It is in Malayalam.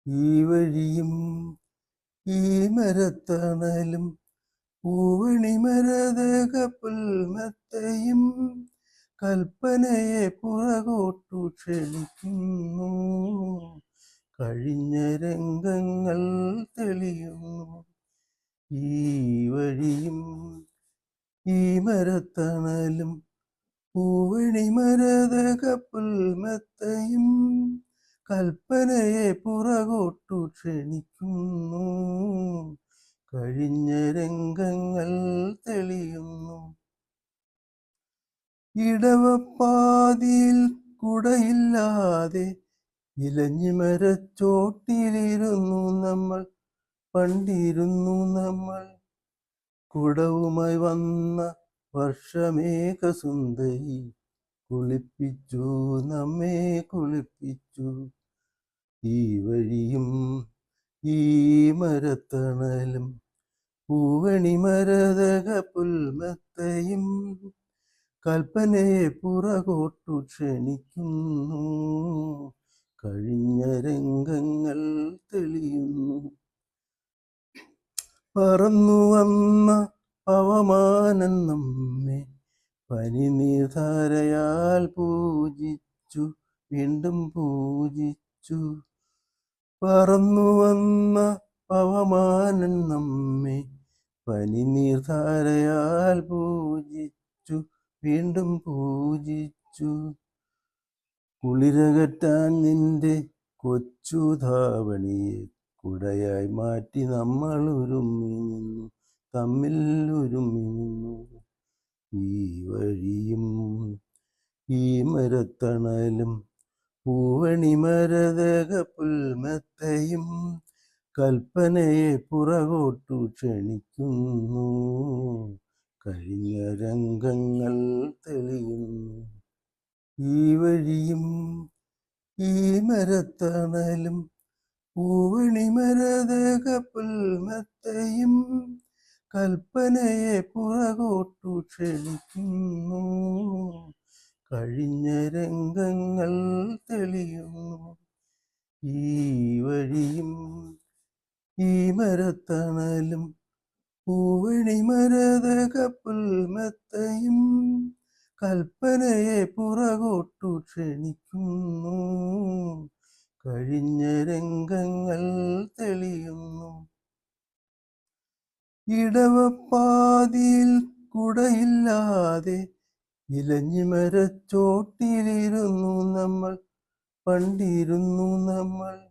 ഈ വഴിയും ഈ മരത്തണലും പൂവണിമരതക പുൽമത്തയും കൽപ്പനയെ പുറകോട്ടു ക്ഷണിക്കുന്നു. കഴിഞ്ഞ രംഗങ്ങൾ തെളിയുന്നു. ഈ വഴിയും ഈ മരത്തണലും പൂവണിമരതക പുൽമത്തയും കൽപ്പനയെ പുറകോട്ടു ക്ഷണിക്കുന്നു. കഴിഞ്ഞ രംഗങ്ങൾ തെളിയുന്നു. ഇടവപ്പാതിയിൽ കുടയില്ലാതെ ഇലഞ്ഞിമരച്ചോട്ടിലിരുന്നു നമ്മൾ, പണ്ടിരുന്നു നമ്മൾ. കുടവുമായി വന്ന വർഷമേഘസുന്ദരി കുളിപ്പിച്ചു, നമ്മെ കുളിപ്പിച്ചു. ഈ വഴിയും ഈ മരത്തണലും പൂവണിമരതക പുൽമത്തയും കൽപ്പനയെ പുറകോട്ടു ക്ഷണിക്കുന്നു. കഴിഞ്ഞ രംഗങ്ങൾ തെളിയുന്നു. പറന്നു വന്ന പവമാനം നമ്മെ പനിനീർധാരയാൽ പൂജിച്ചു, വീണ്ടും പൂജിച്ചു. പറന്നു വന്ന പവമാനം നമ്മെ പനിനീർധാരയാൽ പൂജിച്ചു, വീണ്ടും പൂജിച്ചു. കുളിരകറ്റാൻ നിന്റെ കൊച്ചു ധാവണിയെ കുടയായി മാറ്റി നമ്മൾ ഒരുമ്മി നിന്നു, തമ്മിൽ ഒരുമ്മി നിന്നു. ഈ വഴിയും ഈ മരത്തണലും പൂവണിമരതക പുൽമത്തയും കൽപ്പനയെ പുറകോട്ടു ക്ഷണിക്കുന്നു. കഴിഞ്ഞ രംഗങ്ങൾ തെളിയുന്നു. ഈ വഴിയും ഈ മരത്തണലും പൂവണിമരതക പുൽമത്തയും കൽപ്പനയെ പുറകോട്ടു ക്ഷണിക്കുന്നു. കഴിഞ്ഞ രംഗങ്ങൾ തെളിയുന്നു. ഈ വഴിയും ഈ മരത്തണലും പൂവണിമരതക പുൽമത്തയും കൽപ്പനയെ പുറകോട്ടു ക്ഷണിക്കുന്നു. കഴിഞ്ഞ രംഗങ്ങൾ തെളിയുന്നു. ഇടവപ്പാതിയിൽ കുടയില്ലാതെ ഇലഞ്ഞിമരച്ചോട്ടിലിരുന്നു നമ്മൾ, പണ്ടിരുന്നു നമ്മൾ.